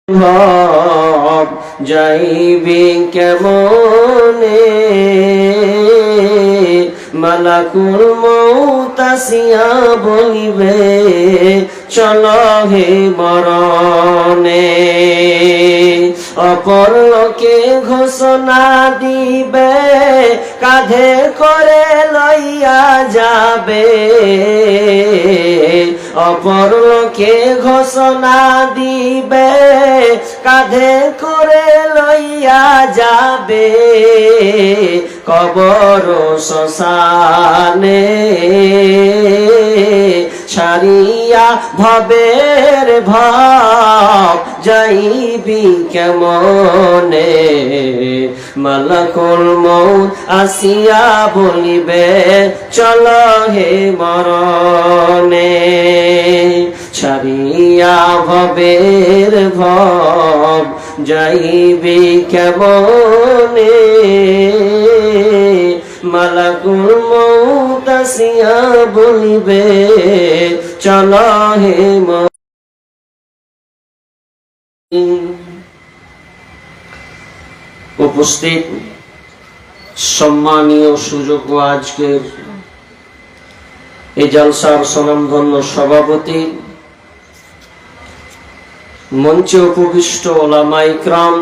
ভাব যাইবি কেমনে, মালাকুল মউত আসিয়া বলিবে চলো হে মরণে। অপর লোকে ঘোষণা দিবে কাঁধে করে লইয়া যাবে, অপর লোকে ঘোষণা দিবে কাঁধে করে লইয়া যাবে, কবর শ্মশানে ছাড়িয়া ভবের ভাব যাইবি কেমনে, মালাকুল মউত আসিয়া বলিবে চলো হে মরণে। ছাড়িয়া ভবের ভাব যাইবি কেমনে, মালাকুল মউত আসিয়া বলিবে চলো হে মরণে। উপস্থিত সম্মানীয় সুযোগ ও আজকের এই জলসার স্বনামধন্য সভাপতি, মঞ্চে উপবিষ্ট ওলামায়ে ইকরাম,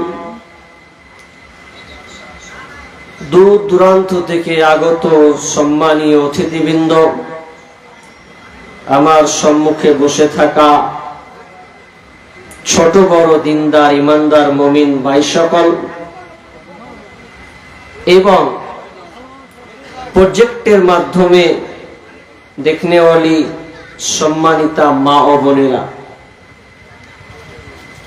দূর দূরান্ত থেকে আগত সম্মানীয় অতিথিবৃন্দ, আমার সম্মুখে বসে থাকা ছোট বড় দিনদার ইমানদার মুমিন ভাই সকল, এবং প্রজেক্টের মাধ্যমে দেখনেওয়ালি সম্মানিতা মা ও বোনেরা,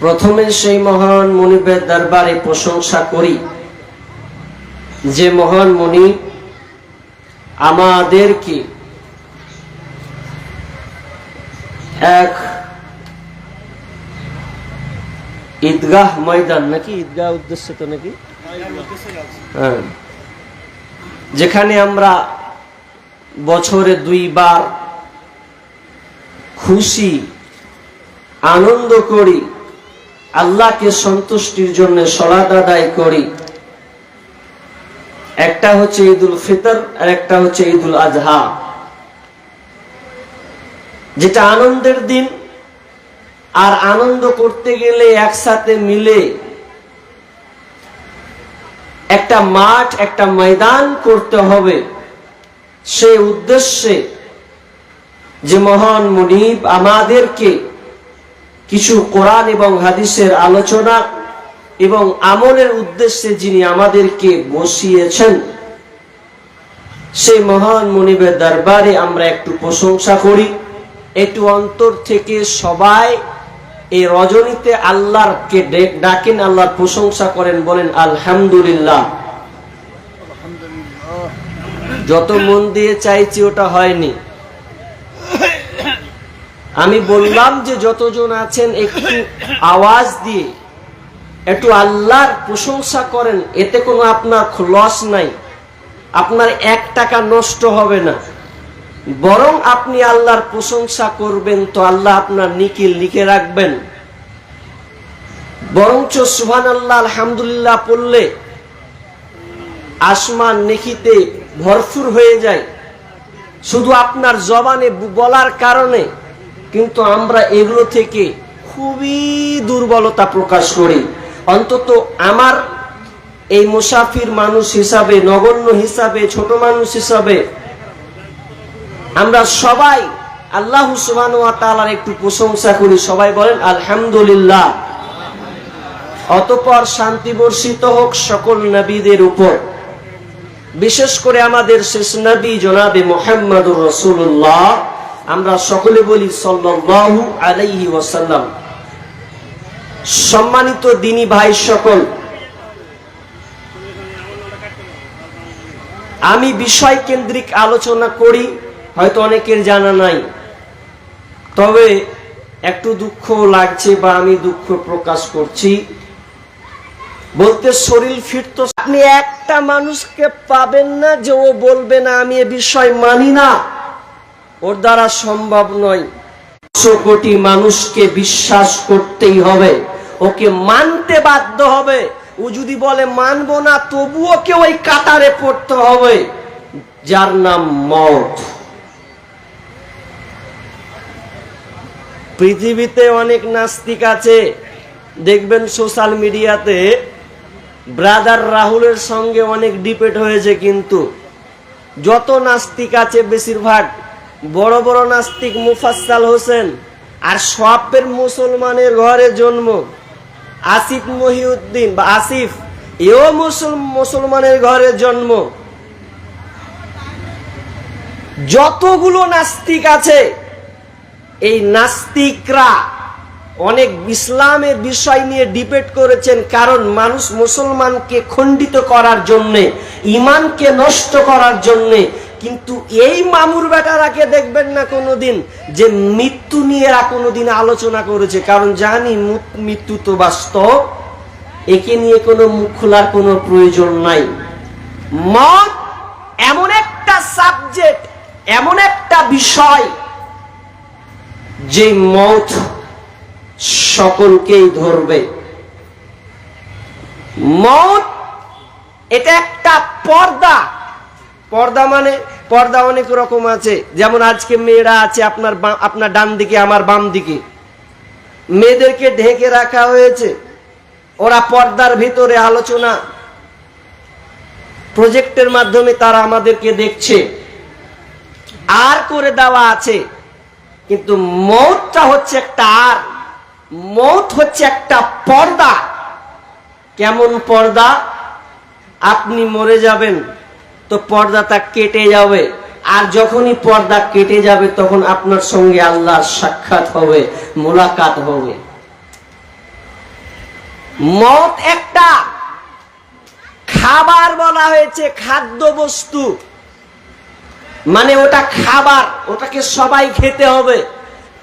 প্রথমে সেই মহান মুনিবের দরবারে প্রশংসা করি যে মহান মুনিব আমাদেরকে এক ঈদগাহ ময়দান, নাকি ঈদগাহ উদ্দেশ্য তো নাকি, হ্যাঁ, যেখানে আমরা বছরে দুইবার খুশি আনন্দ করি, আল্লাহকে সন্তুষ্টির জন্য সালাত আদায় করি। একটা হচ্ছে ঈদুল ফিতর আর একটা হচ্ছে ঈদুল আজহা, যেটা আনন্দের দিন। আর আনন্দ করতে গেলে একসাথে মিলে একটা মাঠ, একটা ময়দান করতে হবে। সেই উদ্দেশ্যে যে মহান মুনিব আমাদেরকে কিছু কোরআন এবং হাদিসের আলোচনা এবং আমলের উদ্দেশ্যে যিনি আমাদেরকে বসিয়েছেন, সেই মহান মুনিবের দরবারে আমরা একটু প্রশংসা করি, একটু অন্তর থেকে সবাই এই রজনীতে আল্লাহকে ডাকেন, আল্লাহর প্রশংসা করেন, বলেন আলহামদুলিল্লাহ। যত মন দিয়ে চাইছি ওটা হয়নি। আমি বললাম যে যতজন আছেন একটু আওয়াজ দিয়ে একটু আল্লাহর প্রশংসা করেন, এতে কোনো আপনার লস নাই, আপনার 1 টাকা নষ্ট হবে না, বরং আপনি আল্লাহর প্রশংসা করবেন তো আল্লাহ আপনার নিকিল লিখে রাখবেন। বরঞ্চ সুবহানাল্লাহ আলহামদুলিল্লাহ পড়লে আসমান নেকিতে ভরপুর হয়ে যায় শুধু আপনার জবানে বলার কারণে, কিন্তু আমরা এগুলো থেকে খুবই দুর্বলতা প্রকাশ করি। অন্তত আমার এই মুসাফির মানুষ হিসাবে, নগণ্য হিসাবে, ছোট মানুষ হিসাবে আমরা সবাই আল্লাহ সুবহানাহু ওয়া তাআলার একটু প্রশংসা করি, সবাই বলেন আলহামদুলিল্লাহ। অতঃপর শান্তি বর্ষিত হোক সকল নবীদের উপর, বিশেষ করে আমাদের শেষ নবী জনাবে মুহাম্মদুর রাসূলুল্লাহ, আমরা সকলে বলি সাল্লাল্লাহু আলাইহি ওয়াসাল্লাম। সম্মানিত দিনী ভাই সকল, আমি বিষয় কেন্দ্রিক আলোচনা করি, হয়তো অনেকের জানা নাই, তবে একটু দুঃখ লাগছে বা আমি দুঃখ প্রকাশ করছি। বলতে শরীর ফিরত, আপনি একটা মানুষকে পাবেন না যে ও বলবে না আমি এ বিষয় মানি না, ওর দ্বারা সম্ভব নয়। 100 কোটি মানুষকে বিশ্বাস করতেই হবে, ওকে মানতে বাধ্য হবে। ও যদি বলে মানবো না, তবুও ওকে ওই কাতারে পড়তে হবে যার নাম মওত। পৃথিবীতে অনেক নাস্তিক আছে, দেখবেন সোশ্যাল মিডিয়াতে ব্রাদার রাহুলের সঙ্গে অনেক ডিবেট হয়েছে, কিন্তু যত নাস্তিক আছে বেশিরভাগ বড় বড় নাস্তিক মুফাজ্জল হোসেন, আর সবের মুসলমানের ঘরে জন্ম। আসিফ মহিউদ্দিন বা আসিফ, এও মুসলমানের ঘরে জন্ম। যতগুলো নাস্তিক আছে, এই নাস্তিকরা অনেক ইসলামের বিষয় নিয়ে ডিবেট করেছেন, কারণ মানুষ মুসলমানকে খণ্ডিত করার জন্যে, ইমানকে নষ্ট করার জন্যে। কিন্তু এই মামুর বেটারাকে দেখবেন না কোনোদিন যে মৃত্যু নিয়ে এরা কোনোদিন আলোচনা করেছে, কারণ জানি মৃত্যু তো বাস্তব, একে নিয়ে কোনো মুখ খোলার কোনো প্রয়োজন নাই। মত এমন একটা সাবজেক্ট, এমন একটা বিষয় যে মত সকলকেই ধরবে। মত এটা একটা পর্দা। পর্দা মানে পর্দা অনেক রকম আছে, যেমন আজকে মেয়েরা আছে আপনার ডান দিকে, আমার বাম দিকে, মেয়েদেরকে ঢেকে রাখা হয়েছে। ওরা পর্দার ভিতরে আলোচনা প্রজেক্টের মাধ্যমে তারা আমাদেরকে দেখছে, আর করে দেওয়া আছে। কিন্তু মওতটা হচ্ছে একটা আর, মওত হচ্ছে একটা পর্দা। কেমন পর্দা? আপনি মরে যাবেন তো পর্দাটা কেটে যাবে, আর যখনই পর্দা কেটে যাবে তখন আপনার সঙ্গে আল্লাহর সাক্ষাৎ হবে, মোলাকাত হবে। মওত একটা খাবার বলা হয়েছে, খাদ্য বস্তু, মানে ওটা খাবার, ওটাকে সবাই খেতে হবে।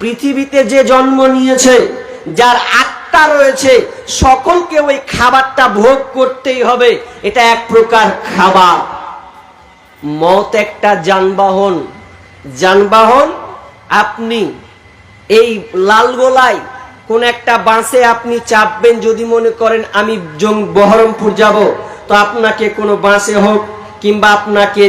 পৃথিবীতে যে জন্ম নিয়েছে, যার আত্মা রয়েছে, সকলকে ওই খাবারটা ভোগ করতেই হবে। এটা এক প্রকার খাবার। মওত একটা যানবাহন। যানবাহন, আপনি এই লালগোলায় কোন একটা বাসে আপনি চাপবেন, যদি মনে করেন আমি বহরমপুর যাব, তো আপনাকে কোনো বাসে হোক কিংবা আপনাকে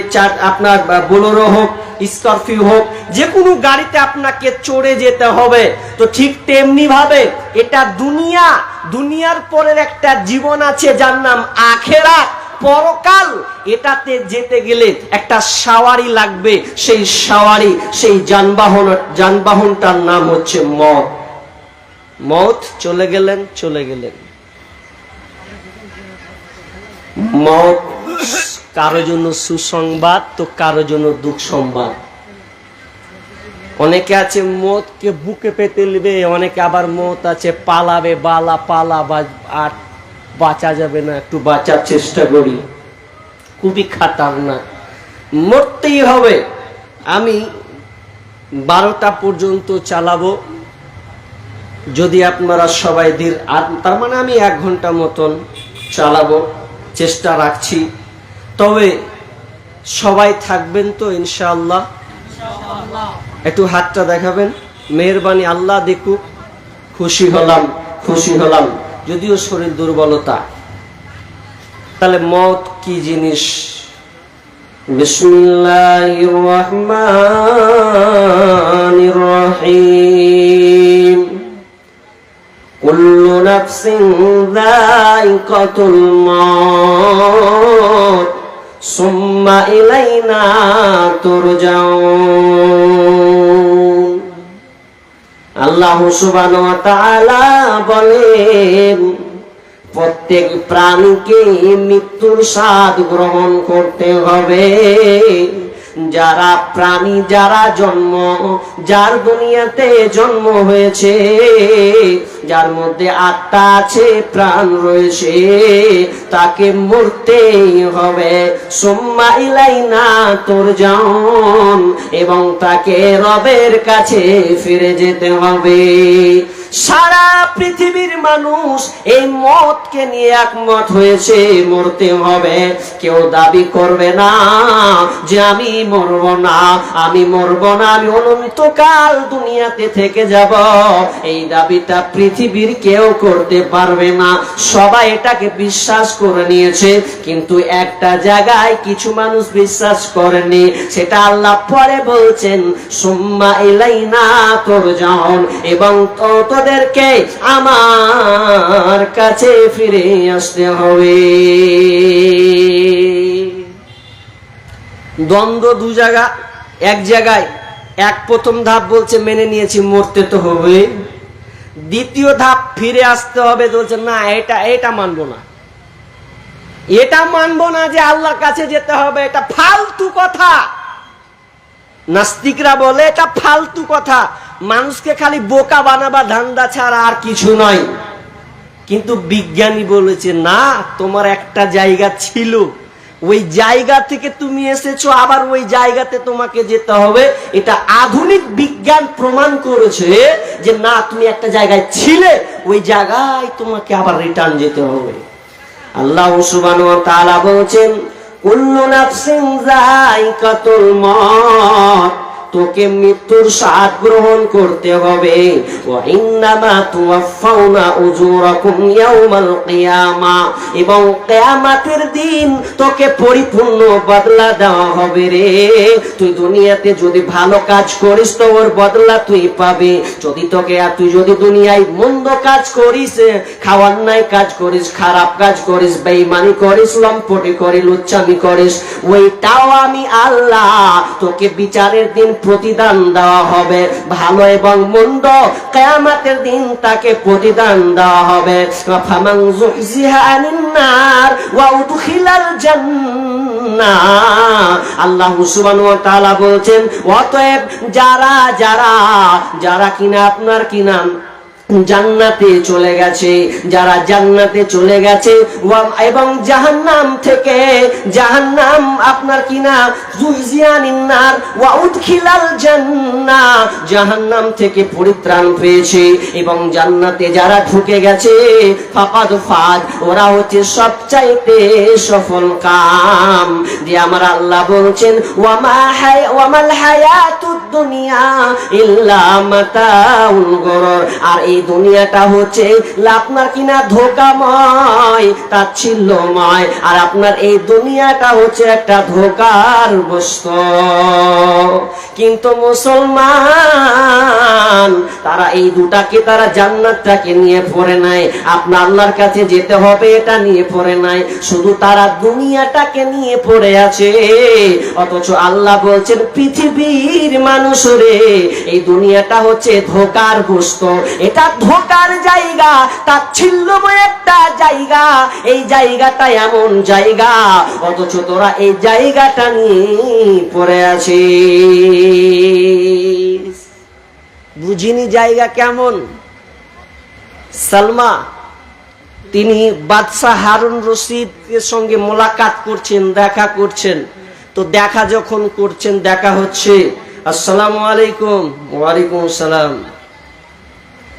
আপনার বোলেরো হোক, স্করপিও হোক, যে কোনো গাড়িতে আপনাকে চড়ে যেতে হবে। তো ঠিক তেমনি ভাবে এটা দুনিয়া, দুনিয়ার পরের একটা জীবন আছে যার নাম আখেরাত, পরকাল। এটাতে যেতে গেলে একটা সাওয়ারি লাগবে, সেই সাওয়ারি, সেই যানবাহনটার নাম হচ্ছে মওত। মওত চলে গেলেন, চলে গেলেন। মওত কারো জন্য সুসংবাদ, তো কারো জন্য দুঃসংবাদ। অনেকে আছে মওতকে বুকে পেতে নেবে, অনেকে আবার মওত আছে পালাবে, পালা আর বাঁচা যাবে না, একটু বাঁচার চেষ্টা করি। খুবই খাতারনাক, মরতেই হবে। আমি 12টা পর্যন্ত চালাবো, যদি আপনারা সবাই তার মানে আমি 1 ঘন্টা মতন চালাবো, চেষ্টা রাখছি। তবে সবাই থাকবেন তো ইনশাআল্লাহ? একটু হাতটা দেখাবেন, মেহেরবানি, আল্লাহ দেখুক। খুশি হলাম, যদিও শরীর দুর্বলতা। তাহলে মওত কি জিনিস? বিসমিল্লাহির রহমানির রহিম। কুল্লু নাফসিন যায়িকাতুল মাউত সুম্মা ইলাইনা তুরজাউন। আল্লাহ সুবহানাহু ওয়া তাআলা বলেন, প্রত্যেক প্রাণীকে মৃত্যুর স্বাদ গ্রহণ করতে হবে। যারা প্রাণী, যার দুনিয়াতে জন্ম হয়েছে, যার মধ্যে আত্মা আছে, প্রাণ রয়েছে, তাকে মরতেই হবে। সুম্মা ইলাইনা তুরজাউন, এবং তাকে রবের কাছে ফিরে যেতে হবে। সারা পৃথিবীর মানুষ এই মওতকে নিয়ে একমত হয়েছে, মরতে হবে। কেউ দাবি করবে না যে আমি মরব না, আমি অনন্তকাল দুনিয়াতে থেকে যাব। এই দাবিটা পৃথিবীর কেউ করতে পারবে না। সবাই এটাকে বিশ্বাস করে নিয়েছে, কিন্তু একটা জায়গায় কিছু মানুষ বিশ্বাস করেনি, সেটা আল্লাহ পরে বলছেন সুম্মা ইলাইনা তুরজাউন, এবং তোদেরকে আমার কাছে ফিরে আসতে হবে। দ্বন্দ্ব দু জায়গা, এক জায়গায় এক প্রথম ধাপ বলছে মেনে নিয়েছি, মরতে তো হবে। দ্বিতীয় ধাপ ফিরে আসতে হবে, বলছে না এটা মানবো না, এটা মানবো না যে আল্লাহর কাছে যেতে হবে, এটা ফালতু কথা। নাস্তিকরা বলে এটা ফালতু কথা, মানুষকে খালি বোকা বানাবা ধান্দা ছাড়া আর কিছু নয়। কিন্তু বিজ্ঞানী বলেছে না, তোমার একটা জায়গা ছিল, ওই জায়গা থেকে তুমি এসেছো, আবার ওই জায়গাতে তোমাকে যেতে হবে। এটা আধুনিক বিজ্ঞান প্রমাণ করেছে যে না, তুমি একটা জায়গায় ছিলে, ওই জায়গায় তোমাকে আবার রিটার্ন যেতে হবে। আল্লাহ সুবহানাহু ওয়া তাআলা বলেন কুল্লু নাফসিন যায়কাতুল মউত, তোকে মৃত্যুর স্বাদ গ্রহণ করতে হবে। ওয়া ইন্নামা তুওয়াফাউনা উজুরাকুম ইয়াউমাল কিয়ামা, এবং কিয়ামতের দিন তোকে পরিপূর্ণ বদলা দেওয়া হবে রে। তুই দুনিয়াতে যদি ভালো কাজ করিস তো ওর বদলা তুই পাবি, তুই যদি দুনিয়ায় মন্দ কাজ করিস, খাওয়ার নাই কাজ করিস, খারাপ কাজ করিস, বেঈমানি করিস, লম্পটি করিস, লুচ্চামি করিস, ওইটাও আমি আল্লাহ তোকে বিচারের দিন প্রতিদান দেওয়া হবে। ভালো এবং মন্দ কিয়ামতের দিন তাকে প্রতিদান দেওয়া হবে। ফামান যুহজিহা আনিন নার ওয়া উদখিলাল জান্নাহ, আল্লাহ সুবহানাহু ওয়া তাআলা বলেন অতএব যারা কিনা আপনার কিনা জান্নাতে চলে গেছে, যারা জান্নাতে চলে গেছে, এবং জাহান্নাম আপনার কিনা যুহজিয়ানিন নার ওয়া উদখিলাল জান্নাহ, জাহান্নাম থেকে পরিত্রাণ পেয়েছে এবং জান্নাতে যারা ঢুকে গেছে, ফাকাদ ফাজ, ওরা হচ্ছে সবচাইতে সফল কাম। যে আমার আল্লাহ বলছেন ওয়ামাল হায়াতুদ দুনিয়া ইল্লা মাতাউল গুরুর, আর এই দুনিয়াটা হচ্ছে আপনার কিনা ধোঁকাময়, তাচ্ছিল্যময়, আর আপনার এই দুনিয়াটা হচ্ছে একটা ধোঁকার বস্তু। কিন্তু মুসলমান তারা এই দুটাকে, তারা জান্নাতটাকে নিয়ে পড়ে নাই, আপনার আল্লাহর কাছে যেতে হবে এটা নিয়ে পড়ে নাই, শুধু তারা দুনিয়াটাকে নিয়ে পড়ে আছে। অথচ আল্লাহ বলছেন পৃথিবীর মানুষরে এই দুনিয়াটা হচ্ছে ধোঁকার বস্তু, এটা ধোঁকার জায়গা, তাচ্ছিল্যময় একটা জায়গা, এই জায়গাটা এমন জায়গা, অথচ তোরা এই জায়গাটা নিয়ে পড়ে আছিস। বুঝিনি জায়গা কেমন। সালমা তিনি বাদশাহ হারুন রশিদের সঙ্গে মোলাকাত করছেন, দেখা করছেন। তো দেখা যখন করছেন, দেখা হচ্ছে, আসসালামু আলাইকুম। ওয়ালাইকুম আসসালাম।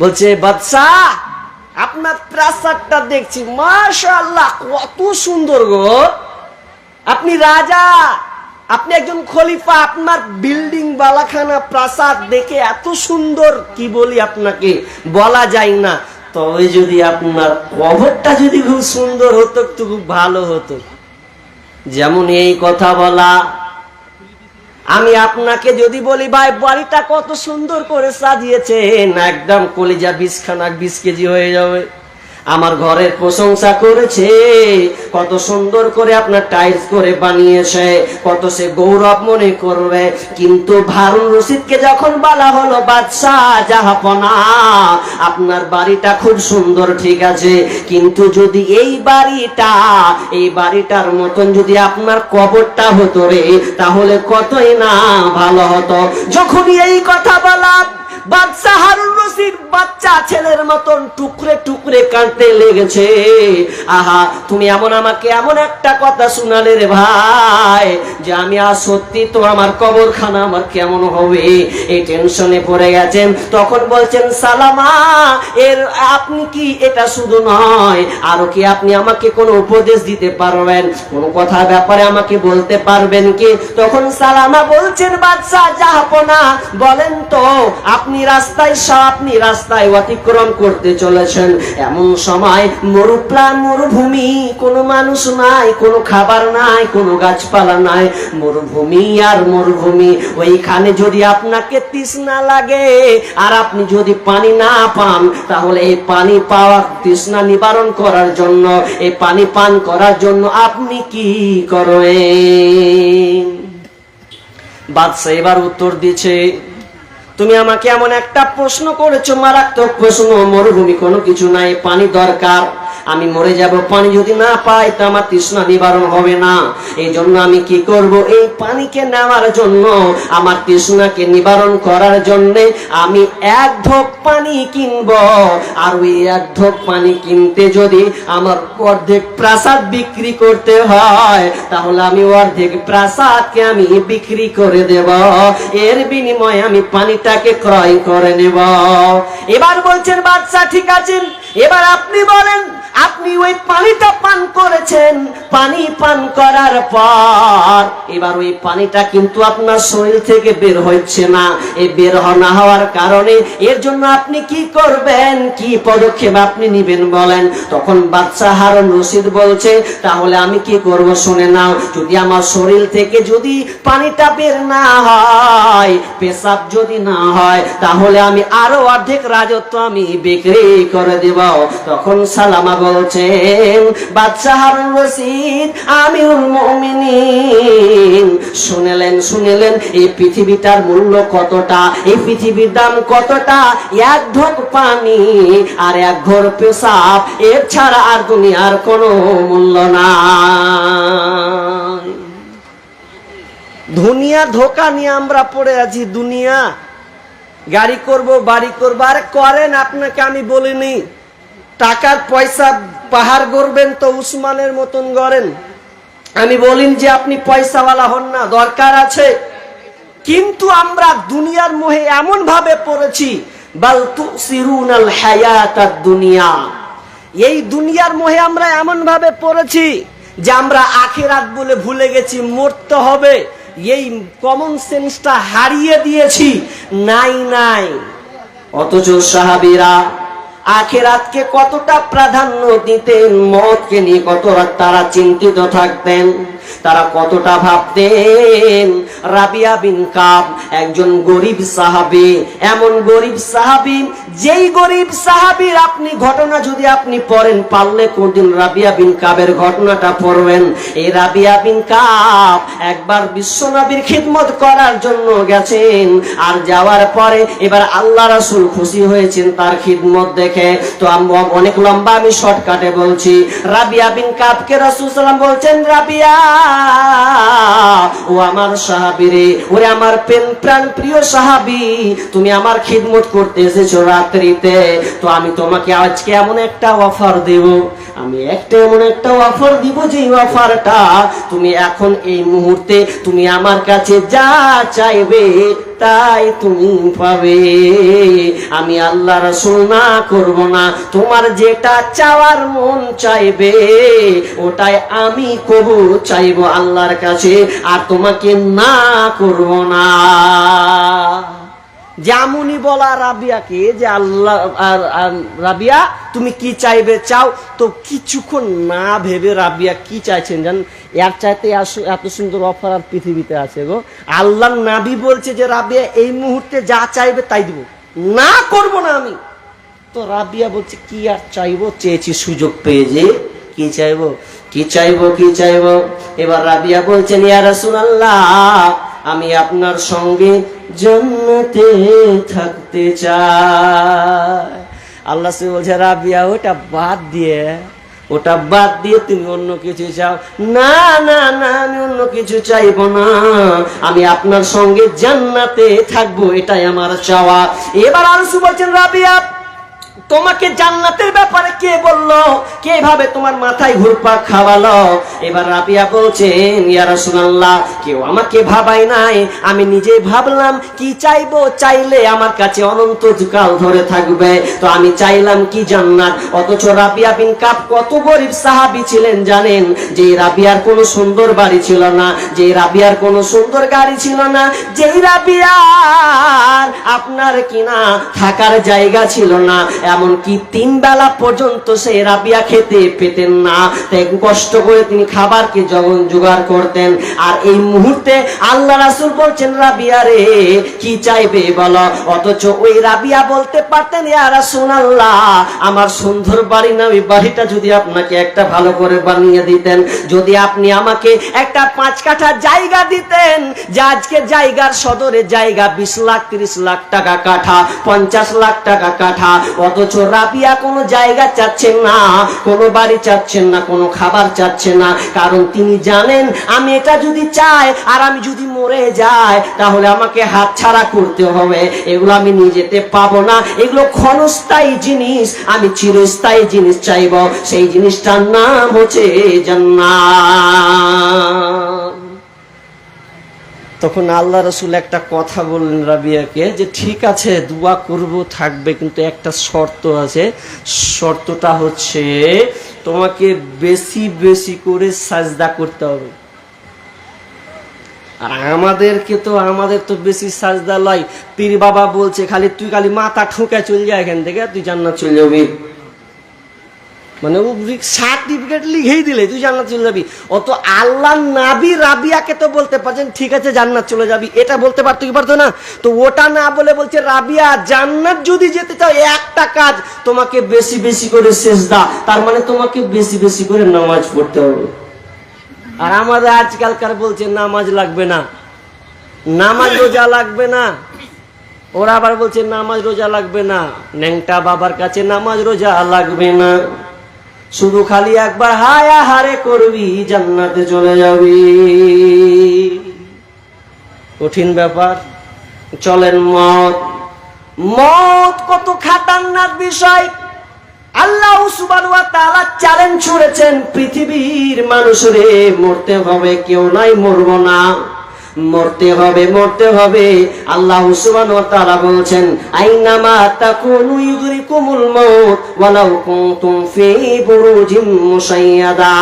বলছে বাদশাহ আপনার প্রাসাদটা দেখছি, মাশাআল্লাহ কত সুন্দর গো, আপনি রাজা, আপনি একজন খলিফা, আপনার বিল্ডিং বালাখানা প্রাসাদ দেখে এত সুন্দর, কি বলি আপনাকে বলা যায় না। তবে যদি আপনার কবরটা যদি খুব সুন্দর হতো তো খুব ভালো হতো। যেমন এই কথা বলা, আমি আপনাকে যদি বলি ভাই বাড়িটা কত সুন্দর করে সাজিয়েছেন, একদম কলিজা 20 কেজি হয়ে যাবে। আমার ঘরের প্রশংসা করেছে, কত সুন্দর করে আপনার টাইলস করে বানিয়েছে, কত সে গৌরব মনে করবে। কিন্তু হারুন রশিদকে যখন বলা হলো বাদশাহ জাহাপনা আপনার বাড়িটা খুব সুন্দর, ঠিক আছে, কিন্তু যদি এই বাড়িটার মতন যদি আপনার কবরটা হতো রে, তাহলে কতই না ভালো হতো। যখনই এই কথা বলা, বাদশাহ হারুন রশিদ বাচ্চা ছেলের মতন টুকরে টুকরে কাঁদতে লেগেছে। আহা, তুমি আমাকে এমন একটা কথা শোনালে রে ভাই, যে আমি আর সত্যি তো আমার কবরখানা আমার কেমন হবে, এই টেনশনে পড়ে গেছেন। তখন বলছেন সালামা, আপনি কি এটা শুধু নয়, আরো কি আপনি আমাকে কোনো উপদেশ দিতে পারবেন, কোনো কথার ব্যাপারে আমাকে বলতে পারবেন কি? তখন সালামা বলছেন বাদশাহ জাহাপনা বলেন তো, আপনি আপনি রাস্তায় অতিক্রম করতে চলেছেন, এমন সময় মরুভূমি, কোনো মানুষ নাই, কোনো খাবার নাই, কোনো গাছপালা নাই, মরুভূমি আর মরুভূমি। ওইখানে যদি আপনাকে তৃষ্ণা লাগে আর আপনি যদি পানি না পান, তাহলে এই পানি পাওয়া, তৃষ্ণা নিবারণ করার জন্য, এই পানি পান করার জন্য আপনি কি করবেন? বাদশা এবার উত্তর দিচ্ছে, তুমি আমাকে এমন একটা প্রশ্ন করেছো, মারাত্মক প্রশ্ন। মরুভূমি কোনো কিছু নাই, পানি দরকার, আমি মরে যাব, পানি যদি না পাই তো আমার তৃষ্ণা নিবারণ হবে না। এই জন্য আমি কি করব, এই পানিকে নেওয়ার জন্য, আমার তৃষ্ণাকে নিবারণ করার জন্য আমি এক ঢোক পানি কিনব। আর ওই এক ঢোক পানি কিনতে যদি আমার অর্ধেক প্রাসাদ বিক্রি করতে হয়, তাহলে আমি অর্ধেক প্রাসাদকে আমি বিক্রি করে দেব, এর বিনিময়ে আমি পানিটাকে ক্রয় করে নেব। এবার বলছেন বাদশা, ঠিক আছে, এবার আপনি বলেন, আপনি ওই পানিটা পান করেছেন, পানি পান করার পর এবার ওই পানিটা কিন্তু আপনার শরীর থেকে বের হচ্ছে না। এই বের না হওয়ার কারণে এর জন্য আপনি কি করবেন, কি পদক্ষেপ আপনি নেবেন বলেন? তখন বাদশা হারুন রশিদ বলছে, তাহলে আমি কি করব শুনে নাও। যদি আমার শরীর থেকে যদি পানিটা বের না হয়, পেশাব যদি না হয়, তাহলে আমি আরো অর্ধেক রাজত্ব আমি বিক্রি করে দেব। তখন সালামা বলছেন, বাদশা হারুন রশিদ আমিরুল মুমিনিন, শুনেলেন এই পৃথিবীটার মূল্য কতটা, এই পৃথিবীর দাম কতটা? এক ঢোক পানি আর এক ঘর পেশাব, এর ছাড়া আর দুনিয়ার কোনো মূল্য নাই। দুনিয়া ধোকা নিয়ে আমরা পড়ে আছি। দুনিয়া গাড়ি করব, বাড়ি করব, আরে করেন, আপনাকে আমি বলিনি টাকার পয়সা পাহাড় গড়বেন তো উসমানের মতন গড়েন, আমি বলিন যে আপনি পয়সাওয়ালা হন না, দরকার আছে। কিন্তু আমরা দুনিয়ার মোহে এমন ভাবে পড়েছি, বাল তুসিরুনাল হায়াতাদ দুনিয়া, এই দুনিয়ার মোহে আমরা এমন ভাবে পড়েছি যে আমরা আখিরাত বলে ভুলে গেছি, মরতে হবে, এই কমন সেন্সটা হারিয়ে দিয়েছি। নাই অথচ সাহাবীরা আখিরাতকে কতটা প্রাধান্য দিতেন, মওতকে নিয়ে কতটা তারা চিন্তিত থাকতেন, তারা কতটা ভাবতেন। রাবিয়া বিন কাব একজন গরিব সাহাবী, এমন গরিব সাহাবী, যেই গরিব সাহাবীর আপনি ঘটনা যদি আপনি পড়েন, পারলে কোনদিন রাবিয়া বিন কাবের ঘটনাটা পড়বেন। এই রাবিয়া বিন কাব একবার বিশ্বনবীর খিদমত করার জন্য গেছেন, আর যাওয়ার পরে এবার আল্লাহ রাসূল খুশি হয়েছেন তার খিদমত দেখে। তো অনেক লম্বা, আমি শর্টকাটে বলছি। রাবিয়া বিন কাবকে রাসূল সাল্লাল্লাহু আলাইহি ওয়াসাল্লাম বলছেন, রাবিয়া ও আমার সাহাবী রে, ওরে আমার প্রাণ প্রিয় সাহাবী, তুমি আমার খিদমত করতে এসেছো রাত্রিতে, তো আমি তোমাকে আজকে এমন একটা অফার দেব, এমন একটা অফার দিব, যে অফারটা তুমি এখন এই মুহূর্তে তুমি আমার কাছে যা চাইবে তাই তুমি পাবে। আমি আল্লাহ রাসূল না করব না, তোমার যেটা চাওয়ার মন চাইবে ওটাই আমি কবুল চাইবো আল্লাহর কাছে, আর তোমাকে না করব না। যেমনই বলা রাবিয়াকে যে আল্লাহ, রাবিয়া তুমি কি চাইবে চাও, তো কিছুক্ষণ না ভেবে রাবিয়া কি চাইছেন জান, এর চাইতে এত সুন্দর অফার আর পৃথিবীতে আছে গো। আল্লাহর নবী বলছে যে রাবিয়া এই মুহূর্তে যা চাইবে তাই দিব, না করব না আমি। তো রাবিয়া বলছে কি আর চাইবো, চেয়েছি সুযোগ পেয়ে যে কি চাইবো। এবার রাবিয়া বলছেন, ইয়া রাসূলুল্লাহ আমি আপনার সঙ্গে জান্নাতে থাকতে চাই। আল্লাহ বলছে, রাবিয়া ওটা বাদ দিয়ে তুমি অন্য কিছু চাও। না আমি অন্য কিছু চাইবো না, আমি আপনার সঙ্গে জান্নাতে থাকবো, এটাই আমার চাওয়া। এবার আল্লাহ বলছেন, রাবিয়া তোমাকে জান্নাতের ব্যাপারে কে বললো? কে ভাবে তোমার মাথায় ঘুরপাক খাওয়ালো? এবার রাবিয়া বলছেন, ইয়া রাসূলুল্লাহ, কেউ আমাকে ভাবাই নাই, আমি নিজেই ভাবলাম কি চাইবো, চাইলে আমার কাছে অনন্তকাল ধরে থাকবে, তো আমি চাইলাম কি জান্নাত। অথচ রাবিয়া বিন কাব কত গরিব সাহাবী ছিলেন জানেন? যে রাবিয়ার কোনো সুন্দর বাড়ি ছিল না, যে রাবিয়ার কোনো সুন্দর গাড়ি ছিল না, যেই রাবিয়ার আপনার কিনা থাকার জায়গা ছিল না, এমনকি 3 বেলা পর্যন্ত সেই রাবিয়া খেতে পেতেন না, তাই কষ্ট করে তিনি খাবারকে জোগাড় করতেন। আর এই মুহূর্তে আল্লাহ রাসূল বলছেন, রাবিয়া রে কি চাইবে বলো? অথচ ওই রাবিয়া বলতে পারতেন, ইয়া রাসূলুল্লাহ, আমার সুন্দর বাড়ি না, ওই বাড়িটা যদি আপনাকে একটা ভালো করে বানিয়ে দিতেন, যদি আপনি আমাকে একটা 5 কাঠা জায়গা দিতেন, যে আজকে জায়গার সদরে জায়গা 20 লাখ 30 লাখ টাকা কাঠা, 50 লাখ টাকা কাঠা। অথচ রাবিয়া কোনো জায়গা চাচ্ছেন না, কোনো বাড়ি চাচ্ছেন না, কোনো খাবার চাচ্ছেন না, কারণ তিনি জানেন আমি এটা যদি চাই আর আমি যদি মরে যাই তাহলে আমাকে হাতছাড়া করতে হবে, এগুলো আমি নিজেতে পাবো না, এগুলো ক্ষণস্থায়ী জিনিস, আমি চিরস্থায়ী জিনিস চাইবো, সেই জিনিসটার নাম হচ্ছে জান্নাত। তখন আল্লাহ রাসূল একটা কথা বললেন রাবিয়াকে, যে ঠিক আছে দোয়া করব থাকবে, কিন্তু একটা শর্ত আছে, শর্তটা হচ্ছে তোমাকে বেশি বেশি করে সাজদা করতে হবে। আর আমাদের তো বেশি সাজদা লয়, পীর বাবা বলছে খালি তুই খালি মাথা ঠুকে চলে যা এখান থেকে, তুই জান্নাত চলে যাবি, মানে সার্টিফিকেট লিখেই দিলে তুই জান্নাত চলে যাবি। অত আল্লাহ নবী রাবিয়াকে তো বলতে পারছেন ঠিক আছে জান্নাত চলে যাবি, এটা বলতে পারতো কি পারতো না? তো ওটা না বলে বলছে, রাবিয়া জান্নাত যদি যেতে চাও একটা কাজ, তোমাকে বেশি বেশি করে সিজদা, তার মানে তোমাকে বেশি বেশি করে নামাজ পড়তে হবে। আর আমাদের আজকালকার বলছে নামাজ লাগবে না, নামাজ রোজা লাগবে না, ওরা আবার বলছে নামাজ রোজা লাগবে না, ন্যাংটা বাবার কাছে নামাজ রোজা লাগবে না, শুধু খালি একবার হায়া হারে করবি জান্নাতে চলে যাবি। কঠিন ব্যাপার। চলেন মত কত খাতারনাক বিষয়। আল্লাহ সুবহানাহু ওয়া তাআলা চ্যালেঞ্জ ছুড়েছেন পৃথিবীর মানুষরে, মরতে হবে, কেউ নাই মরবো না, মরতে হবে মরতে হবে। আল্লাহ সুবহানাহু ওয়া তাআলা বলছেন, আইনামা তাকুনু ইউদরিকুমুল মাউত ওয়ালাউ কুনতুম ফি বুরুজিম মুশাইয়াদা।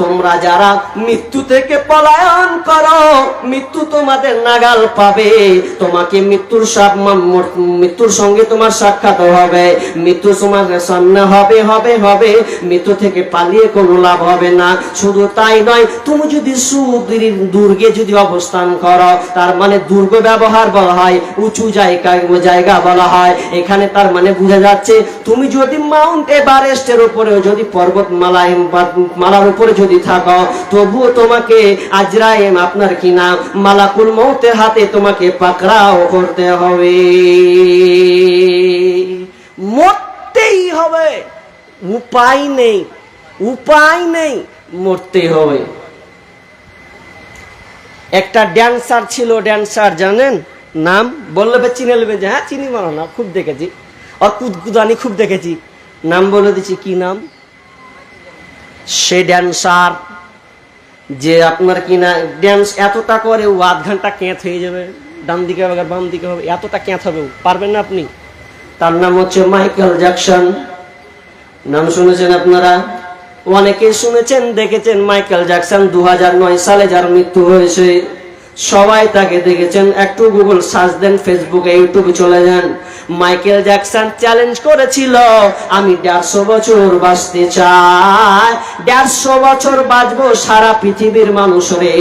তোমরা যারা মৃত্যু থেকে পলায়ন করো, মৃত্যু তোমাদের নাগাল পাবে, তোমাকে মৃত্যুর সঙ্গে তোমার সাক্ষাৎ হবে, মৃত্যু তোমার সামনে হবে হবে হবে, মৃত্যু থেকে পালিয়ে কোনো লাভ হবে না। শুধু তাই নয়, তুমি যদি দুর্গে যদি অবস্থান করো, তার মানে দুর্গ ব্যবহার বলা হয়, উঁচু জায়গা বলা হয়, এখানে তার মানে বোঝা যাচ্ছে তুমি যদি মাউন্ট এভারেস্টের উপরে, যদি মালার উপরে যদি থাকো, তবুও তোমাকে আজরাইল আপনার কিনা মালাকুল মউতের হাতে তোমাকে পাকড়াও করতে হবে, মরতেই হবে, উপায় নেই, উপায় নেই, মরতেই হবে। একটা ড্যান্সার ছিল, ড্যান্সার জানেন নাম? বললে চিনে নেবেন যে হ্যাঁ চিনি, মানো না, খুব দেখেছি, কুদকুদানি খুব দেখেছি, নাম বলে দিচ্ছি কি নাম। সে ড্যান্সার যে আপনার কিনা ড্যান্স এতটা করে, ও আধ ঘন্টা ক্যাঁত হয়ে যাবে, ডান দিকে হবে বাম দিকে হবে, এতটা ক্যাঁত হবে, পারবেন না আপনি। তার নাম হচ্ছে মাইকেল জ্যাকসন। নাম শুনেছেন আপনারা? অনেকে শুনেছেন, দেখেছেন। মাইকেল জ্যাকসন 2009 সালে যার মৃত্যু হয়েছে, সবাই তাকে দেখেছেন। একটু গুগল সার্চ দেন, ফেসবুকে ইউটিউবে চলে যান। মাইকেল জ্যাকসন চ্যালেঞ্জ করেছিল, আমি 150 বছর বাঁচতে চাই, 150 বছর বাঁচবো সারা পৃথিবীর মানুষরে,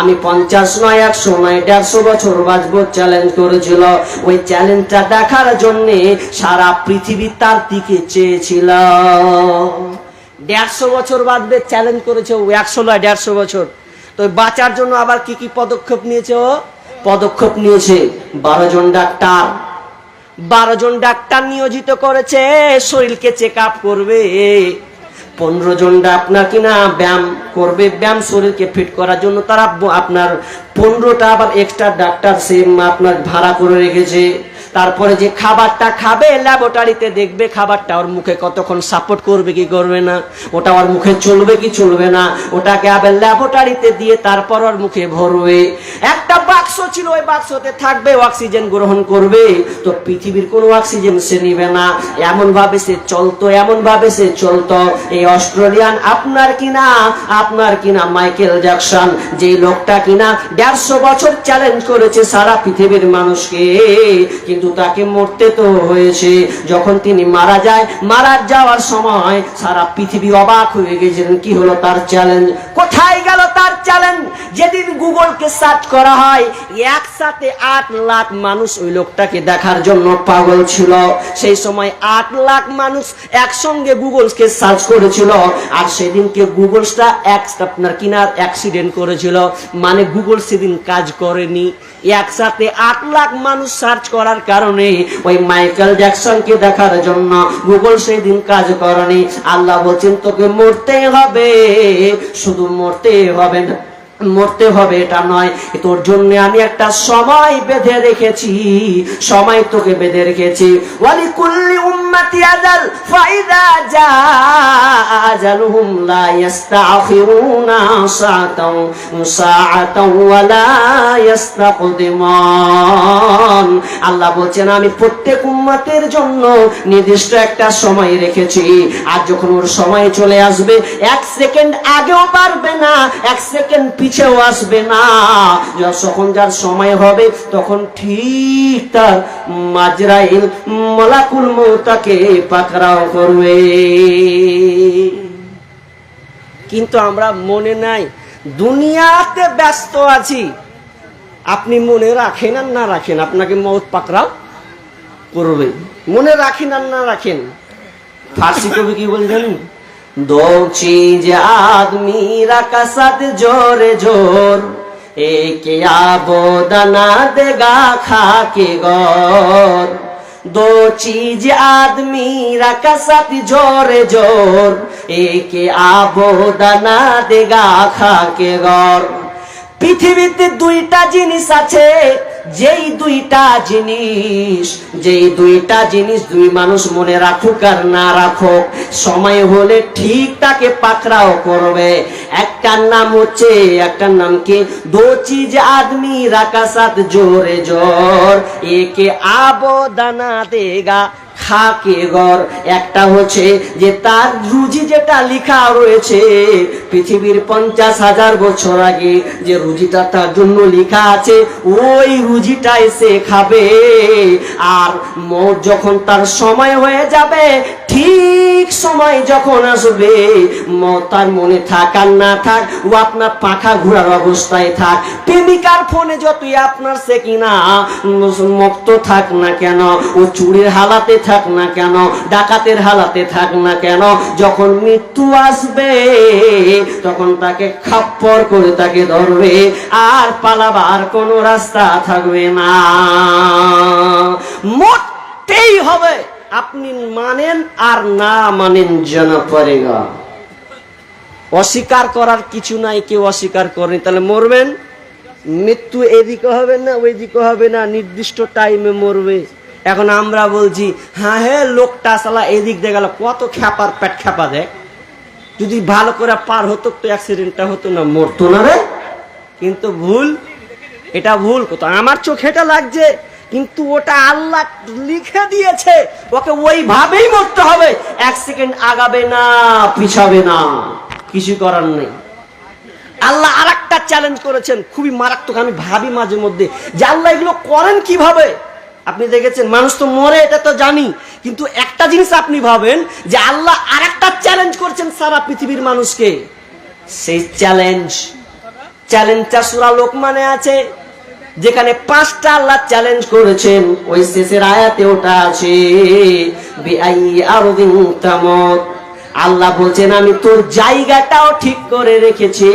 আমি 50 নয় 100 নয় 150 বছর বাঁচবো, চ্যালেঞ্জ করেছিল। ওই চ্যালেঞ্জটা দেখার জন্য সারা পৃথিবী তার দিকে চেয়েছিল। 150 বছর বাঁচবে চ্যালেঞ্জ করেছে ও, 100 নয় 150 বছর। তো বাঁচার জন্য আবার কি কি পদক্ষেপ নিয়েছে ও? পদক্ষেপ নিয়েছে 12 জন ডাক্তার নিয়োজিত করেছে, শরীরকে চেক আপ করবে। 15 জন আপনার কিনা ব্যায়াম করবে, ব্যায়াম শরীরকে ফিট করার জন্য তারা আপনার 15টা আবার এক্সট্রা ডাক্তার সে আপনার ভাড়া করে রেখেছে। তারপরে যে খাবারটা খাবে ল্যাবরেটরিতে দেখবে খাবারটা ওর মুখে কতক্ষণ সাপোর্ট করবে কি করবে না, ওটা ওর মুখে চলবে কি চলবে না, ওটাকে আবার ল্যাবরেটরিতে দিয়ে তারপর ওর মুখে ভরবে। একটা বাক্স ছিল, ওই বাক্সতে থাকবে, অক্সিজেন গ্রহণ করবে, তো পৃথিবীর কোনো অক্সিজেন সে নিবে না। এমন ভাবে সে চলতো, এমন ভাবে সে চলতো। এই অস্ট্রেলিয়ান আপনার কিনা মাইকেল জ্যাকসন, যে লোকটা কিনা 150 বছর চ্যালেঞ্জ করেছে সারা পৃথিবীর মানুষকে, কিন্তু তাকে মরতে তো হয়েছে। যখন তিনি মারা যাওয়ার সময় সারা পৃথিবী অবাক হয়ে গেছিলেন, কি হলো তার চ্যালেঞ্জ, কোথায় গেল তার চ্যালেঞ্জ। যেদিন গুগলকে সার্চ করা হয়, একসাথে 8 লাখ মানুষ ওই লোকটাকে দেখার জন্য পাগল ছিল। সেই সময় 8 লাখ মানুষ একসঙ্গে গুগলকে সার্চ করেছিল। আর সেদিনকে গুগলটা আপনার কিনা অ্যাক্সিডেন্ট করেছিল, মানে গুগল সেদিন কাজ করেনি। একসাথে 8 লাখ মানুষ সার্চ করার কারণে ওই মাইকেল জ্যাকসনকে দেখার জন্য গুগল সেদিন কাজ করেনি। আল্লাহ বলছেন তোকে মরতে হবে, শুধু মরতে হবে না, মরতে হবে এটা নয়, তোর জন্য আমি একটা সময় বেঁধে রেখেছি, সময় তোকে বেঁধে রেখেছি। ওয়ালিকুল্লি উম্মতি আজাল ফাইদা জা আজালুহুম লা ইস্তাখিরুনা সাআতাও ওয়া লা ইস্তাকদিমান। আল্লাহ বলছেন আমি প্রত্যেক উম্মতের জন্য নির্দিষ্ট একটা সময় রেখেছি, আর যখন ওর সময় চলে আসবে 1 সেকেন্ড আগেও পারবে না, 1 সেকেন্ড পিছেও আসবে না। যখন যার সময় হবে তখন ঠিক তার মাজরাইল মালাকুল মউতকে পাকড়াও করবে। কিন্তু আমরা মনে নাই, দুনিয়াতে ব্যস্ত আছি। আপনি মনে রাখেন আর না রাখেন, আপনাকে মউত পাকড়াও করবে। মনে রাখেন আর না রাখেন। ফার্সি কবি কি বলে জানেন, दो चीज आदमी का साथ जोर जोर, एक आबोदना देगा खा के गौर। दो चीज आदमी का साथ जोर जोर, एक आबोदना देगा खा के गौर। পৃথিবীতে 2টা জিনিস আছে, যেই দুইটা জিনিস দুই মানুষ মনে রাখুক আর না রাখুক, সময় হলে ঠিক তাকে পাকড়াও করবে। একটার নাম কি, দো চিজ আদমি রাখা সাথ জোরে জোর, একে আবদানা দেগা খাকে গর। একটা হচ্ছে যে তার রুজি যেটা লেখা রয়েছে পৃথিবীর 50,000 বছর আগে, যে রুজিটা তার জন্য লেখা আছে, ওই রুজিটা এসে খাবে। আর যখন তার সময় হয়ে যাবে, ঠিক সময় যখন আসবে, তার মনে থাক আর না থাক, ও আপনার পাখা ঘোরার অবস্থায় থাক, প্রেমিকার ফোনে যতই আপনার সে কিনা মুক্ত থাক না কেন, ও চুরির হালাতে থাক না কেন, ডাকাতের হালাতে থাক না কেন, যখন মৃত্যু আসবে তখন তাকে খাপ্পর করে তাকে ধরবে, আর পালাবার কোনো রাস্তা থাকবে না, মরতেই হবে। আপনি মানেন আর না মানেন জানা পড়েগা। অস্বীকার করার কিছু নাই, কেউ অস্বীকার করেনি, তাহলে মরবেন। মৃত্যু এদিকে হবে না ওইদিকে হবে না, নির্দিষ্ট টাইমে মরবে। এখন আমরা বলছি হ্যাঁ লোকটা সালা এদিক দিয়ে গেল, কত খ্যাপার পেট খ্যাপা দেয়, যদি ভালো করে পার হতো তো অ্যাক্সিডেন্টটা হতো না, মরতো না রে। কিন্তু ভুল, এটা ভুল। কত আমার চোখে এটা লাগছে, কিন্তু ওটা আল্লাহ লিখে দিয়েছে, ওকে ওইভাবেই মরতে হবে, 1 সেকেন্ড আগাবে না পিছাবে না, কিছু করার নেই। আল্লাহ আরেকটা চ্যালেঞ্জ করেছেন, খুবই মারাত্মক। আমি ভাবি মাঝে মধ্যে যে আল্লাহ এগুলো করেন কিভাবে। আপনি দেখেছেন মানুষ তো মরে, এটা তো জানি, কিন্তু একটা জিনিস আপনি ভাবেন যে আল্লাহ আরেকটা চ্যালেঞ্জ করছেন সারা পৃথিবীর মানুষকে। সেই চ্যালেঞ্জটা সূরা লোকমানে আছে, যেখানে 5টা আল্লাহ চ্যালেঞ্জ করেছেন। ওই শেষের আয়াতে ওটা আছে, বিআই আরদিন তামুত। আল্লাহ বলছেন আমি তোর জায়গাটাও ঠিক করে রেখেছি,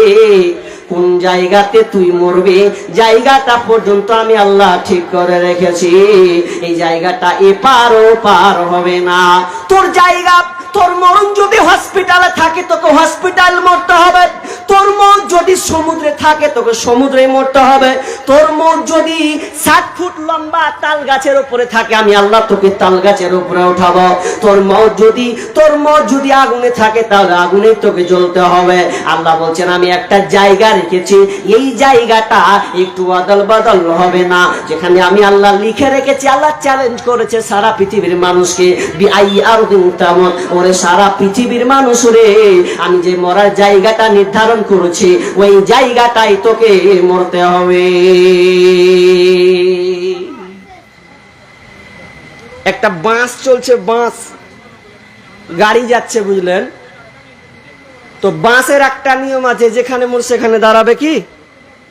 কোন জায়গাতে তুই মরবে জায়গাটা পর্যন্ত আমি আল্লাহ ঠিক করে রেখেছি। এই জায়গাটা এপার ওপার হবে না। তোর জায়গা, তোর মরণ যদি হসপিটালে থাকে তোকে হসপিটাল মরতে হবে, তোর মরণ যদি যদি সমুদ্রে থাকে তোকে সমুদ্রে মরতে হবে। তোর মৌত যদি 60 ফুট লম্বা তাল গাছের উপরে থাকে আমি আল্লাহ তোকে তাল গাছের উপরে উঠাবো। তোর মৌত যদি আগুনে থাকে তাহলে আগুনেই তোকে জ্বলতে হবে। আল্লাহ বলছেন আমি একটা জায়গা রেখেছি, এই জায়গাটা একটু আদল বদল হবে না। যেখানে আমি আল্লাহ লিখে রেখেছি, আল্লাহ চ্যালেঞ্জ করেছে সারা পৃথিবীর মানুষকে, ওরে সারা পৃথিবীর মানুষ রে, আমি যে মরার জায়গাটা নির্ধারণ করেছি ওই জায়গাটাই তোকে মরতে হবে। একটা বাস চলছে, বাস গাড়ি যাচ্ছে, বুঝলেন তো? বাসের একটা নিয়ম আছে, যেখানে মোর সেখানে দাঁড়াবে। কি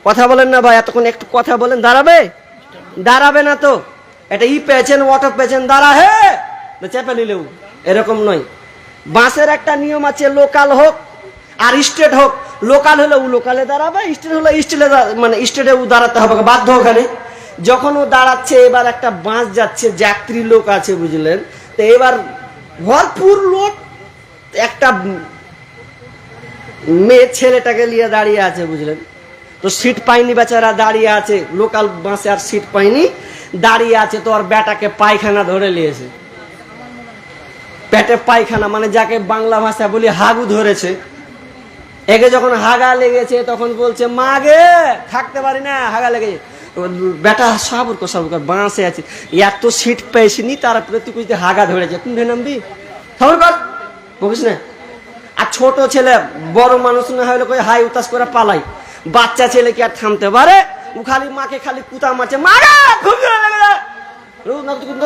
কথা বলেন না ভাই? এতক্ষণ একটু কথা বলেন। দাঁড়াবে না তো? এটা পেয়েছেন, অটো পেয়েছেন, দাঁড়া হে চেপে নিলেও এরকম নয়। বাসের একটা নিয়ম আছে, লোকাল হোক আর স্টেট হোক। লোকাল হলে ও লোকালে দাঁড়াবে, স্টেট হলে স্টেটে, মানে স্টেটে ও দাঁড়াতে হবে বাধ্য। ওখানে যখন ও দাঁড়াচ্ছে, এবার একটা বাস যাচ্ছে, যাত্রী লোক আছে, বুঝলেন তো? এবার ভরপুর লোক, একটা মেয়ে ছেলেটাকে নিয়ে দাঁড়িয়ে আছে, বুঝলেন তো? সিট পাইনি, বেচারা দাঁড়িয়ে আছে, লোকাল বাসে আর সিট পাইনি, দাঁড়িয়ে আছে। তো আর বেটাকে পায়খানা ধরে নিয়েছে, পেটে পায়খানা, মানে যাকে বাংলা ভাষা বলি হাগু ধরেছে। একে যখন হাগা লেগেছে তখন বলছে মা গে থাকতে পারি না, হাগা লেগেছে। বেটা সাবুর কর বাঁশে আছে, এত সিট পেয়েছিনি, তারপরে তুই কুঝতে হাগা ধরেছে, তুমি নামবি খবর কর, বকিস না। আর ছোট ছেলে বড় মানুষ না হলে কই হাই উতাস করে পালাই, বাচ্চা ছেলে কি আর থামতে পারে? ও খালি মাকে খালি কুতা মারছে, মা গে খুব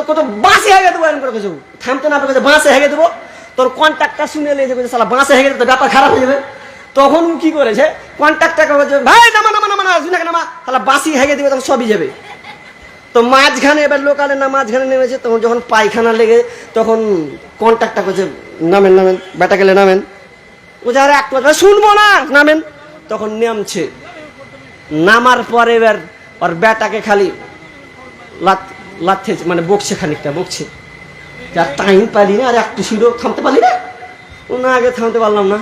কত বাঁশে হেগে দেবো, এরকম করে কিছু থামতে না পেরে বাঁশে হেগে দেবো। তোর কন্ট্রাক্টটা শুনে লেগেছে, সালা বাঁশে হেগে দেবে, ব্যাপার খারাপ হয়ে যাবে। তখন কি করেছে, কন্ট্রাক্টটা বলছে ভাই নামা নামা নামা নামা, তাহলে বাঁশি হেগে দেবে, তখন সবই যাবে। তো মাঝখানে এবার লোকালে না মাঝখানে নেমেছে, তখন যখন পায়খানা লেগে তখন কন্ট্রাক্টটা করছে নামেন নামেন, বেটা গেলে নামেন। ও যারা এক শুনবো না, নামেন। তখন নামছে, নামার পরে এবার ওর বেটাকে খালি লাথে, মানে বকছে, খানিকটা বকছে, যার টাইম পালি না, আর একটু ছিল থামতে পারলি না, না আগে থামতে পারলাম না।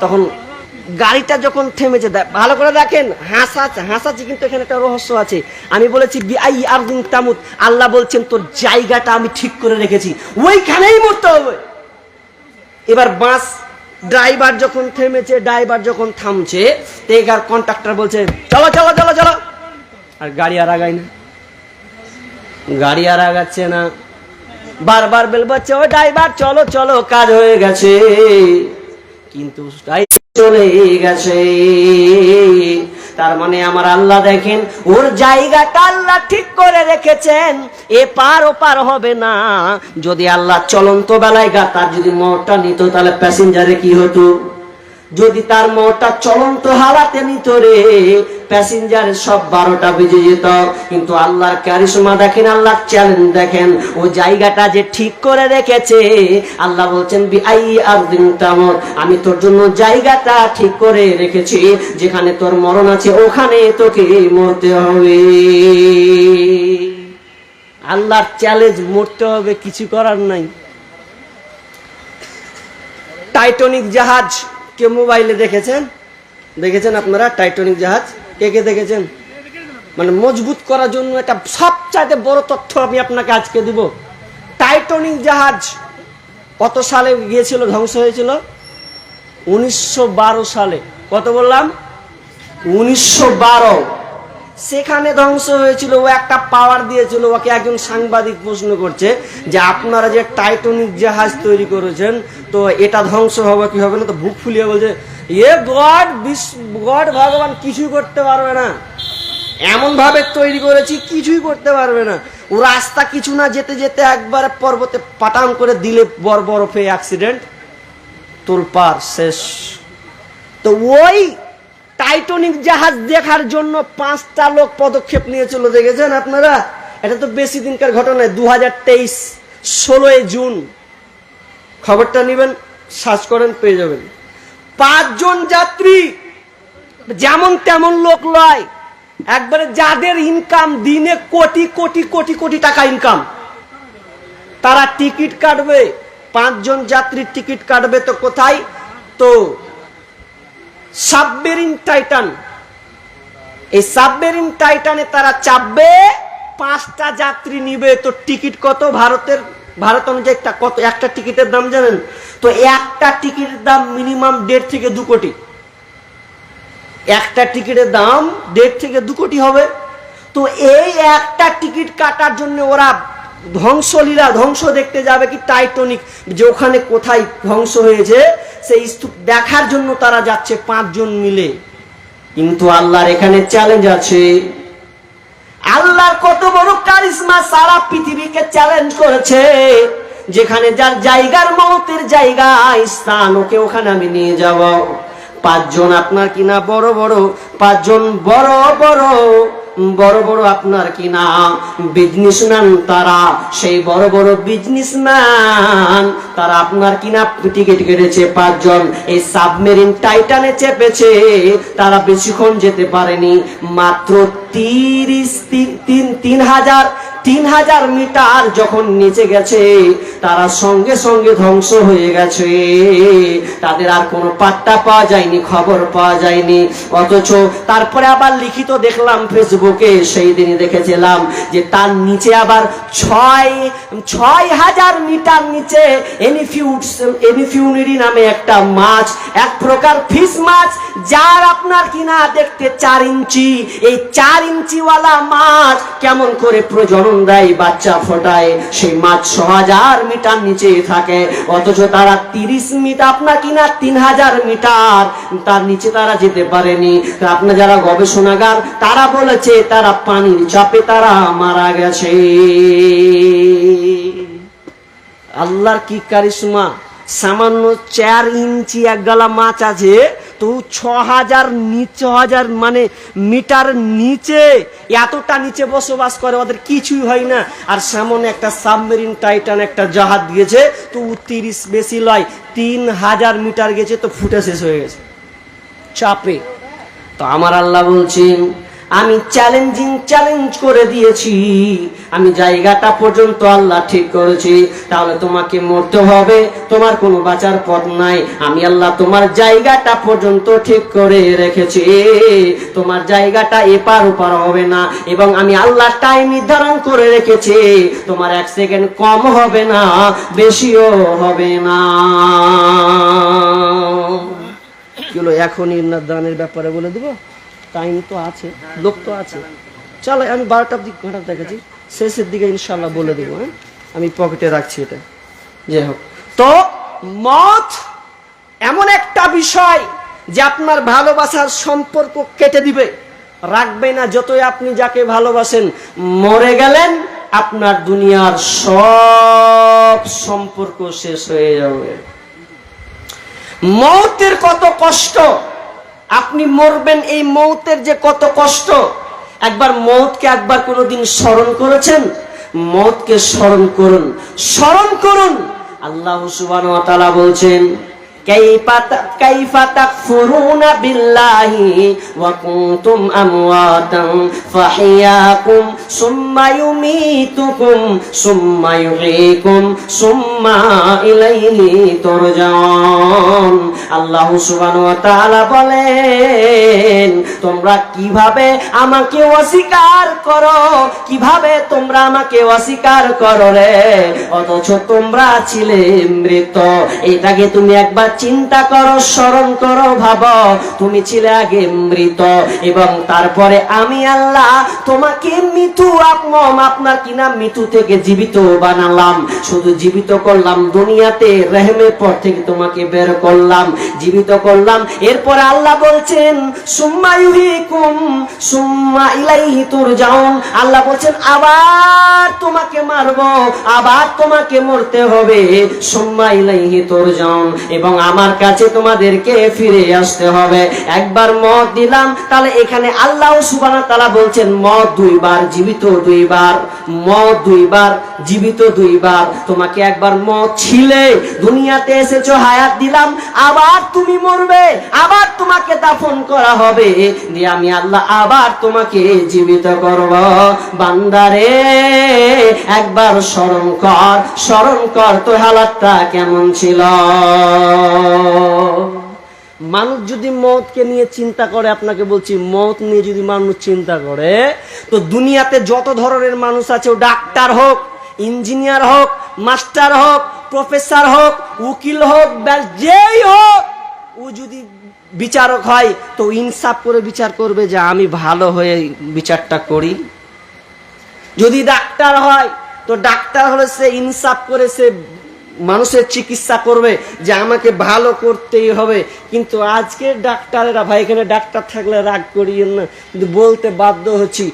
তখন গাড়িটা যখন থেমেছে, ভালো করে দেখেন, হাসাচ্ছে, কিন্তু এখানে একটা রহস্য আছে। আমি বলেছি আল্লাহ বলছেন তোর জায়গাটা আমি ঠিক করে রেখেছি, ওইখানেই মরতে হবে। এবার বাস ড্রাইভার যখন থেমেছে, ড্রাইভার যখন থামছে, এগার কন্ট্রাক্টর বলছে চলো চলো চলো চলো, আর গাড়ি আর আগায় না, গাড়ি আর আগাচ্ছে না, বারবার বেল বাজছে, ও ড্রাইভার চলো চলো, কাজ হয়ে গেছে, কিন্তু চলে গেছে। তার মানে আমার আল্লাহ দেখেন, ওর জায়গাটা আল্লাহ ঠিক করে রেখেছেন, এপার ওপার হবে না। যদি আল্লাহ চলন্ত বেলায় তার যদি মোটরটা নিত, তাহলে প্যাসেঞ্জারে কি হতো? যদি তার মোটরটা চলন্ত হালাতে নিত রে, প্যাসেঞ্জারের সব 12টা বেজে যেত। কিন্তু আল্লাহর কারিশমা দেখেন, আল্লাহর চ্যালেঞ্জ দেখেন, ও জায়গাটা যে ঠিক করে রেখেছে। আল্লাহ বলছেন আমি তোর জন্য জায়গাটা ঠিক করে রেখেছি, যেখানে তোর মরণ আছে ওখানে তোকে মরতে হবে। আল্লাহর চ্যালেঞ্জ, মরতে হবে, কিছু করার নাই। টাইটানিক জাহাজ কে মোবাইলে দেখেছেন আপনারা? টাইটানিক জাহাজ কে কে দেখেছেন? মানে মজবুত করার জন্য একটা সবচাইতে বড় তথ্য আমি আপনাকে আজকে দিব। টাইটানিক জাহাজ কত সালে গিয়েছিল, ধ্বংস হয়েছিল? 1912 সালে। কত বললাম? 1912। সেখানে ধ্বংস হয়েছিল। ও একটা পাওয়ার দিয়েছিল। ওকে একজন সাংবাদিক প্রশ্ন করছে যে আপনারা যে টাইটানিক জাহাজ তৈরি করেছেন, তো এটা ধ্বংস হবে কি হবে না? তো বুক ফুলিয়ে বলছে, গড ভগবান কিছুই করতে পারবে না, এমন ভাবে তৈরি করেছি কিছুই করতে পারবে না। ও রাস্তা কিছু না যেতে যেতে একবারে পর্বতে পাটান করে দিলে বরফে অ্যাক্সিডেন্ট, তোলপাড় শেষ। তো ওই টাইটানিক জাহাজ দেখার জন্য 5টা লোক পদক্ষেপ নিয়েছিল, দেখেছেন আপনারা? এটা তো বেশি দিনকার ঘটনা, 2023 16 জুন। খবরটা নেবেন, সার্চ করেন, পেয়ে যাবেন। 5 জন যাত্রী, যেমন তেমন লোক লয়, একবারে যাদের ইনকাম দিনে কোটি কোটি কোটি কোটি টাকা ইনকাম, তারা টিকিট কাটবে। 5 জন যাত্রীর টিকিট কাটবে তো কোথায়? তো সাবমেরিন টাইটান, এই সাবমেরিন টাইটানে তারা চাপবে, 5টা যাত্রী নিবে। তো টিকিট কত ভারত অনুযায়ী কত একটা টিকিটের দাম জানেন? তো একটা টিকিটের দাম মিনিমাম 1.5 থেকে 2 কোটি। একটা টিকিটের দাম 1.5 থেকে 2 কোটি হবে। তো এই একটা টিকিট কাটার জন্য ওরা ধ্বংস দেখতে যাবে কি টাইটানিক, যে ওখানে কোথায় ধ্বংস হয়েছে সেই স্তূপ দেখার জন্য তারা যাচ্ছে 5 জন মিলে। কিন্তু আল্লাহর এখানে চ্যালেঞ্জ আছে। আল্লাহর কত বড় কারিশমা, সারা পৃথিবীকে চ্যালেঞ্জ করেছে, যেখানে যার জায়গার মৌতের জায়গা স্থান, ওকে ওখানে আমি নিয়ে যাব। 5 জন আপনার কিনা বড় বড়, 5 জন বড় বড় আপনার কিনা বিজনেসম্যান, তারা সেই বড় বড় বিজনেসম্যান, তারা আপনার কিনা টিকিট কেটেছে 5 জন। এই সাবমেরিন টাইটানে চেপেছে, তারা বেশিক্ষণ যেতে পারেনি, মাত্র 3000 মিটার যখন নিচে গেছে, তারা সঙ্গে সঙ্গে ধ্বংস হয়ে গেছে। তাদের আর কোনো পাত্তা পাওয়া যায়নি, খবর পাওয়া যায়নি। অথচ তারপরে আবার লিখিত দেখলাম ফেসবুকে, সেই দিনই দেখেছিলাম যে তার নিচে আবার 6000 মিটার নিচে এনিফিউনিরি নামে একটা মাছ, এক প্রকার ফিশ মাছ, যার আপনার কিনা দেখতে 4 ইঞ্চি। এই 4 ইঞ্চিওয়ালা মাছ কেমন করে প্রজনন দেয়, বাচ্চা ফোটায়, সেই মাছ 6000 মিটার নিচে থাকে। অথচ তারা 30 মিটার আপনার কিনা 3000 মিটার তার নিচে তারা যেতে পারেনি। আপনার যারা গবেষণাগার, তারা বলেছে তারা পানির চাপে তারা মারা গেছে। আল্লাহর কি কারিশমা! সামান্য 4 ইঞ্চি এক গালা মাছ আছে, তো 6000 মানে মিটার নিচে, এতটা নিচে বসবাস করে, ওদের কিছুই হয় না। আর সামনে একটা সাবমেরিন টাইটান একটা জাহাজ দিয়েছে, তো 30 বেশি লয়, 3000 মিটার গেছে, তো ফুটে শেষ হয়ে গেছে চাপে। তো আমার আল্লাহ বলছেন, আমি চ্যালেঞ্জ করে দিয়েছি, আমি জায়গাটা পর্যন্ত আল্লাহ ঠিক করেছি। তাহলে তোমাকে মরতে হবে, তোমার কোনো বাঁচার পথ নাই। আমি আল্লাহ তোমার জায়গাটা পর্যন্ত ঠিক করে রেখেছি, তোমার জায়গাটা এপার ওপার হবে না। এবং আমি আল্লাহ টাইম নির্ধারণ করে রেখেছি, তোমার 1 সেকেন্ড কম হবে না, বেশিও হবে না। কি হলো, এখনই দানের ব্যাপারে বলে দেবো? টাইম তো আছে, লোক তো আছে। চলো, আমি 12টার দিক ঘন্টা দেখেছি, শেষের দিকে ইনশাল্লাহ বলে দেবো। হ্যাঁ, আমি পকেটে রাখছি এটা। যাই হোক, তো মত এমন একটা বিষয় যে আপনার ভালোবাসার সম্পর্ক কেটে দিবে, রাখবে না। যতই আপনি যাকে ভালোবাসেন, মরে গেলেন আপনার দুনিয়ার সব সম্পর্ক শেষ হয়ে যাবে। মৌতের কত কষ্ট, আপনি মরবেন, এই মৌতের যে কত কষ্ট, একবার মৌতকে একবার কোনোদিন স্মরণ করেছেন? মৌতকে স্মরণ করুন। আল্লাহ সুবহানাহু ওয়া তাআলা বলছেন, কাইফা তাকফুরুনা বিল্লাহি ওয়া কুনতুম আমওয়াতান ফাহিয়াকুম সুম্মা ইউমীতুকুম সুম্মা ইউহয়ীকুম সুম্মা ইলাইহি তুরজাউন। আল্লাহ সুবহানাহু ওয়া তাআলা বলেন, তোমরা কিভাবে আমাকে অস্বীকার করো, কিভাবে তোমরা আমাকে অস্বীকার করো রে, অথচ তোমরা ছিলে মৃত। এটাকে তুমি একবার চিন্তা করো, স্মরণ করো, ভাবো, তুমি ছিলে আগে মৃত, এবং তারপরে আমি আল্লাহ তোমাকে মৃত্যু আপনার কিনা মৃত্যু থেকে জীবিত বানালাম। শুধু জীবিত করলাম দুনিয়াতে, রহমের পর থেকে তোমাকে বের করলাম, জীবিত করলাম। এরপরে আল্লাহ বলছেন, সুম্মা ইউহয়ীকুম সুম্মা ইলাইহি তুরজাউন। আল্লাহ বলছেন, আবার তোমাকে মারবো, আবার তোমাকে মরতে হবে, সুম্মা ইলাইহি তুরজাউন, এবং আমার কাছে তোমাদেরকে ফিরে আসতে হবে। একবার মত দিলাম, তাহলে এখানে আল্লাহ সুবহানাহু ওয়া তাআলা বলছেন, মত 2 বার, জীবিত 2 বার, মত 2 বার, জীবিত 2 বার। তোমাকে একবার মত ছিলে, দুনিয়াতে এসেছো, হায়াত দিলাম, আবার তুমি মরবে, আবার তোমাকে দাফন করা হবে, দিয়ে আমি আল্লাহ আবার তোমাকে জীবিত করব। বান্দারে, একবার স্মরণ কর তো হালাতটা কেমন ছিল। মানুষ যদি মওতকে নিয়ে চিন্তা করে, আপনাকে বলছি মওত নিয়ে যদি মানুষ চিন্তা করে, তো দুনিয়াতে যত ধরনের মানুষ আছে, ও ডাক্তার হোক, ইঞ্জিনিয়ার হোক, মাস্টার হোক, প্রফেসর হোক, উকিল হোক, যেই হোক, ও যদি বিচারক হয় তো ইনসাফ করে বিচার করবে যে আমি ভালো হয়ে বিচারটা করি। যদি ডাক্তার হয় তো ডাক্তার হলে সে ইনসাফ করে সে মানুষের চিকিৎসা করবে যে আমাকে ভালো করতেই হবে। কিন্তু আজকের ডাক্তারেরা, ভাই এখানে ডাক্তার থাকলে রাগ করিয়েন না, কিন্তু বলতে বাধ্য হচ্ছি,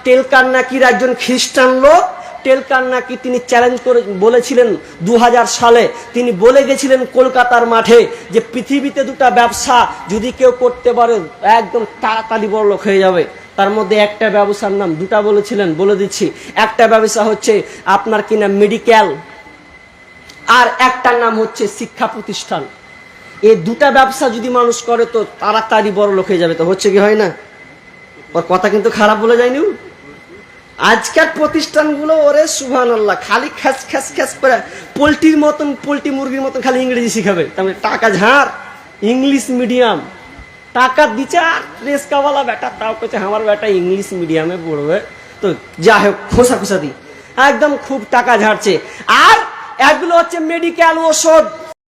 টেলকার্নাকির একজন খ্রিস্টান লোক, টেলকার্নাকি তিনি চ্যালেঞ্জ করে বলেছিলেন 2000 সালে, তিনি বলে গেছিলেন কলকাতার মাঠে যে পৃথিবীতে দুটা ব্যবসা যদি কেউ করতে পারে একদম তাড়াতাড়ি বড়লোক হয়ে যাবে। তার মধ্যে একটা ব্যবসার নাম, দুটা বলেছিলেন, বলে দিচ্ছি। একটা ব্যবসা হচ্ছে আপনার কিনা মেডিকেল, আর একটার নাম হচ্ছে শিক্ষা প্রতিষ্ঠান। এই দুটা ব্যবসা যদি মানুষ করে তো তাড়াতাড়ি বড়লোক হয়ে যাবে। তো হচ্ছে কি হয় না? ওর কথা কিন্তু খারাপ বলে যায়নি। আজকের প্রতিষ্ঠানগুলো ওরে সুবহানাল্লাহ খালি খ্যাস খ্যাস খ্যাস করে পোল্ট্রির মতন, পোল্ট্রি মুরগির মতন খালি ইংরেজি শিখাবে। তার টাকা ঝাড়, ইংলিশ মিডিয়াম, টাকা দিচ্ছে। আর রেস্কাওয়ালা বেটা তাও করছে আমার বেটা ইংলিশ মিডিয়ামে পড়বে। তো যা হোক খোসা খোসা দি একদম খুব টাকা ঝাড়ছে। আর এগুলো হচ্ছে মেডিকেল ওষুধ।